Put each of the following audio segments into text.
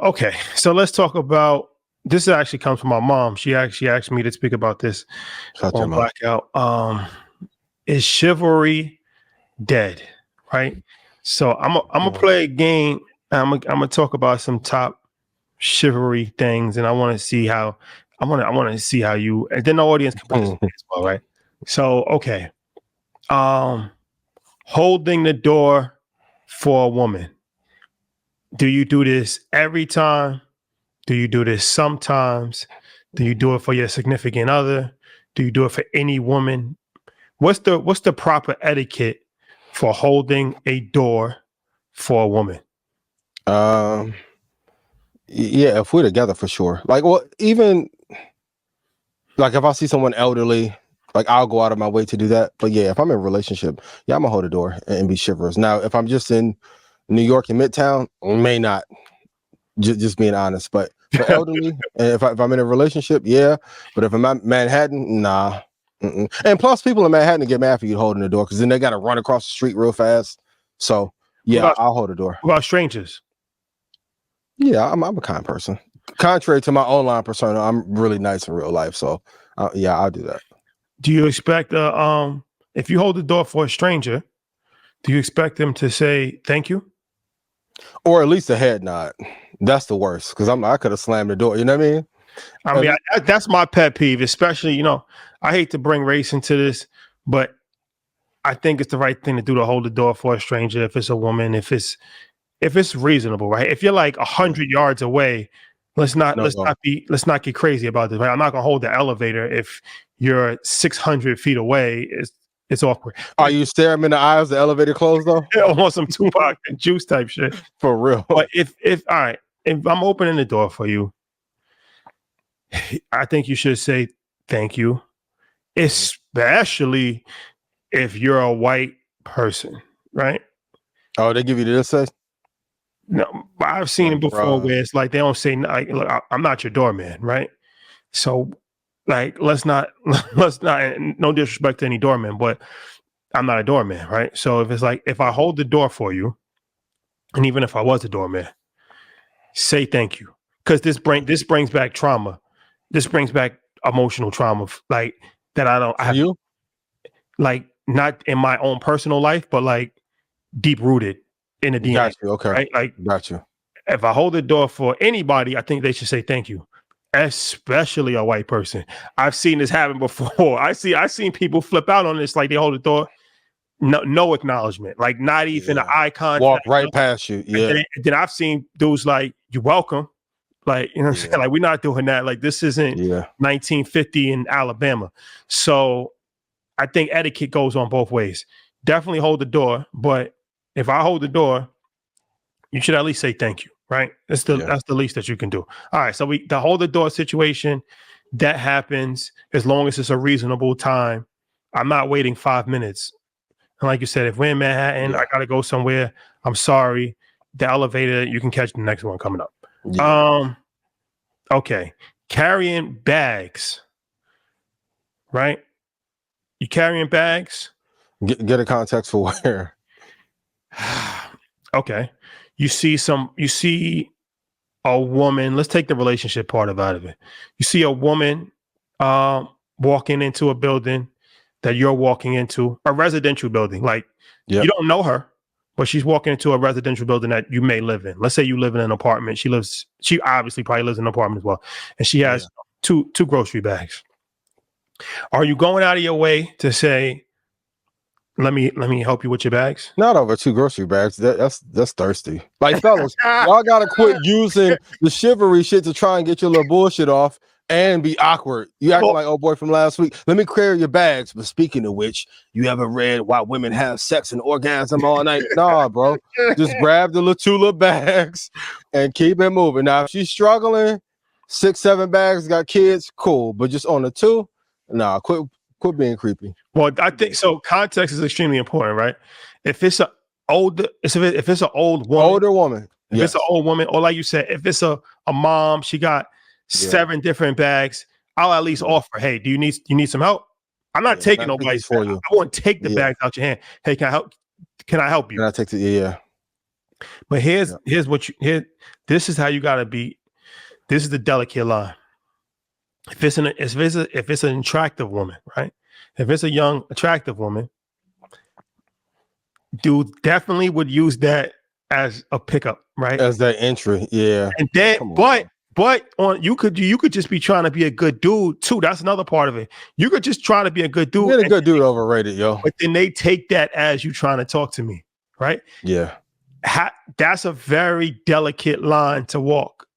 Okay, so let's talk about this. Actually comes from my mom. She actually asked me to speak about this Shout your on mom. Blackout. Is Chivalry dead? Right. So I'm gonna play a game. I'm gonna talk about some top chivalry things, and I want to see how I want to see how you, and then the audience can participate as well, right? So okay, holding the door for a woman. Do you do this every time? Do you do this sometimes? Do you do it for your significant other? Do you do it for any woman? What's the proper etiquette for holding a door for a woman? Yeah, if we're together for sure. Like, well, even like if I see someone elderly, like I'll go out of my way to do that. But yeah, if I'm in a relationship, yeah, I'm gonna hold the door and be chivalrous. Now, if I'm just in New York and Midtown, may not. Just being honest, but for elderly, and if I'm in a relationship, yeah. But if I'm at Manhattan, nah. And plus, people in Manhattan get mad for you holding the door because then they got to run across the street real fast. So yeah, I'll hold the door. What about strangers? Yeah, I'm a kind person. Contrary to my online persona, I'm really nice in real life. So yeah, I'll do that. Do you expect if you hold the door for a stranger, do you expect them to say thank you? Or at least a head nod. That's the worst because I could have slammed the door. You know what I mean? I mean, that's my pet peeve, especially, I hate to bring race into this, but I think it's the right thing to do to hold the door for a stranger if it's a woman, if it's reasonable, right? If you're like 100 yards away, let's not get crazy about this, right? I'm not gonna hold the elevator if you're 600 feet away. It's awkward. Are you staring in the eye as the elevator closed though? Almost some Tupac and Juice type shit. For real. But if all right, if I'm opening the door for you, I think you should say thank you, especially if you're a white person, right? Oh, they give you this? No, I've seen it before where it's like they don't say, like, look, I'm not your doorman, right? So, like, let's not, no disrespect to any doorman, but I'm not a doorman, right? So if it's like, if I hold the door for you, and even if I was a doorman, say thank you, because this brings back trauma. This brings back emotional trauma, like that I have, you, like not in my own personal life, but like deep rooted in the DNA. Got you. Okay, right? Like, got you. If I hold the door for anybody, I think they should say thank you, especially a white person. I've seen this happen before. I've seen people flip out on this, like they hold the door, no acknowledgement, like not even an eye contact. Walk right past you. Yeah. Then I've seen dudes like, you're welcome. Like, you know what I'm saying? Like, we're not doing that. Like, this isn't 1950 in Alabama. So I think etiquette goes on both ways. Definitely hold the door, but if I hold the door, you should at least say thank you, right? That's the least that you can do. All right, so the hold the door situation, that happens as long as it's a reasonable time. I'm not waiting 5 minutes. And like you said, if we're in Manhattan, I gotta go somewhere, I'm sorry. The elevator, you can catch the next one coming up. Okay, carrying bags, right? You carrying bags? Get a context for where. Okay, you see a woman. Let's take the relationship part out of it. You see a woman walking into a building that you're walking into, a residential building. Like, you don't know her, but she's walking into a residential building that you may live in. Let's say you live in an apartment. She obviously probably lives in an apartment as well. And she has two grocery bags. Are you going out of your way to say, let me help you with your bags? Not over 2 grocery bags. That's thirsty. Like, fellas, y'all gotta quit using the chivalry shit to try and get your little bullshit off and be awkward. You acting like old boy from last week. Let me carry your bags. But speaking of which, you ever read Why Women Have Sex and Orgasm All Night? Nah, bro. Just grab the two little bags and keep it moving. Now, if she's struggling, 6, 7 bags, got kids, cool. But just on the 2, nah, quit being creepy. Well, I think so. Context is extremely important, right? If it's an older woman, if it's an old woman, or like you said, if it's a mom, she got 7 different bags, I'll at least offer, hey, do you need some help? I'm not taking nobody's for you. I won't take the bags out your hand. Hey, can I help you? Can I take the But here's what this is how you gotta be. This is the delicate line. If it's an attractive woman, right? If it's a young, attractive woman, dude definitely would use that as a pickup, right? As that entry, yeah. And then, but on you could just be trying to be a good dude too. That's another part of it. You could just try to be a good dude. Being a good dude overrated, yo. But then they take that as you trying to talk to me, right? Yeah. That's a very delicate line to walk.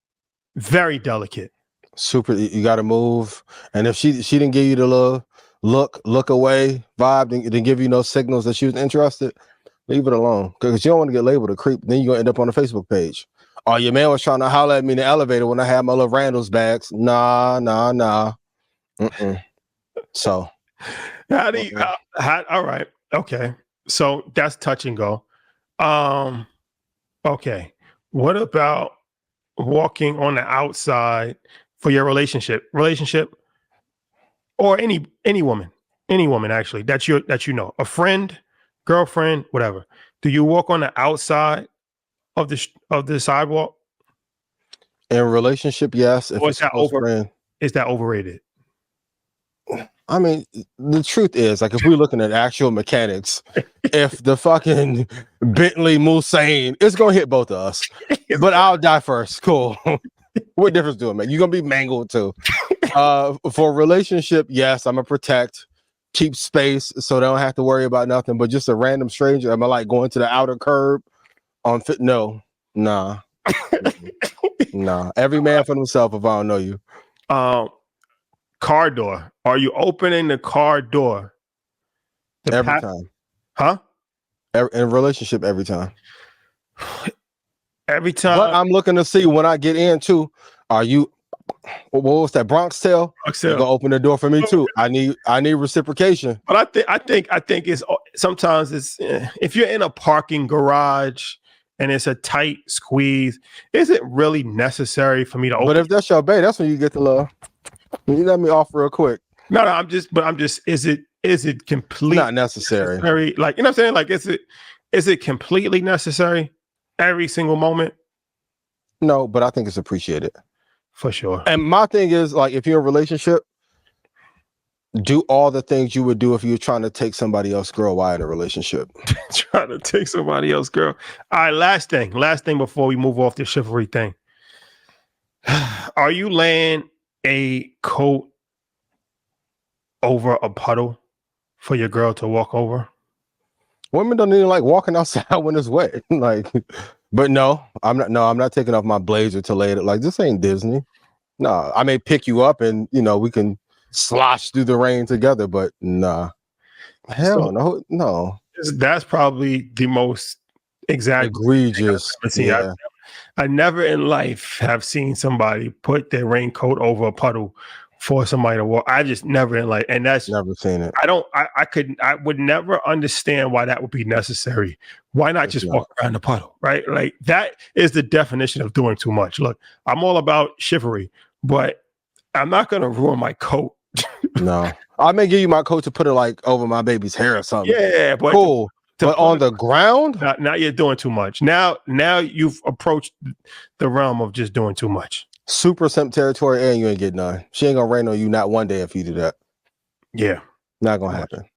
Very delicate. Super. You got to move. And if she didn't give you the little look away vibe, didn't give you no signals that she was interested, leave it alone. Because you don't want to get labeled a creep. Then you're going to end up on the Facebook page. Oh, your man was trying to holler at me in the elevator when I had my little Randall's bags. Nah. So. How do you, all right. Okay. So that's touch and go. Okay. What about walking on the outside for your relationship or any woman actually that you know, a friend, girlfriend, whatever. Do you walk on the outside of the sidewalk? In relationship, yes. If or it's a friend, is that overrated? I mean, the truth is, like, if we're looking at actual mechanics, if the fucking Bentley Mulsanne, it's gonna hit both of us. But I'll die first. Cool. What difference do it make? You're gonna be mangled too. For a relationship, yes, I'm gonna protect, keep space so they don't have to worry about nothing. But just a random stranger, am I like going to the outer curb on fit? No, nah. Nah. Every man for himself if I don't know you. Car door. Are you opening the car door? Every time. Huh? In a relationship, every time. Every time. But I'm looking to see when I get in too. Are you? What was that Bronx tale? You're gonna open the door for me too. I need reciprocation. But I think it's sometimes it's if you're in a parking garage and it's a tight squeeze, is it really necessary for me to open? But if that's your bae, that's when you get the love. You let me off real quick. No, I'm just is it completely not necessary? Like, you know what I'm saying? Like, is it completely necessary every single moment? No, but I think it's appreciated. For sure. And my thing is, like, if you're in a relationship, do all the things you would do if you were trying to take somebody else's girl while in a relationship. Trying to take somebody else's girl. All right, last thing before we move off the chivalry thing. Are you laying a coat over a puddle for your girl to walk over? Women don't even like walking outside when it's wet. Like, but no, I'm not taking off my blazer to lay it. Like, this ain't Disney. No, I may pick you up and we can slosh through the rain together, but nah. Hell no. That's probably the most egregious. Yeah. I never in life have seen somebody put their raincoat over a puddle for somebody to walk. I just never in life, and that's never seen it. I would never understand why that would be necessary. Why not just walk around the puddle, right? Like, that is the definition of doing too much. Look, I'm all about chivalry, but I'm not going to ruin my coat. No, I may give you my coat to put it like over my baby's hair or something. Yeah, but cool. But on the ground, now you're doing too much. Now you've approached the realm of just doing too much. Super simp territory, and you ain't getting none. She ain't gonna rain on you not one day if you do that. Yeah, not gonna happen.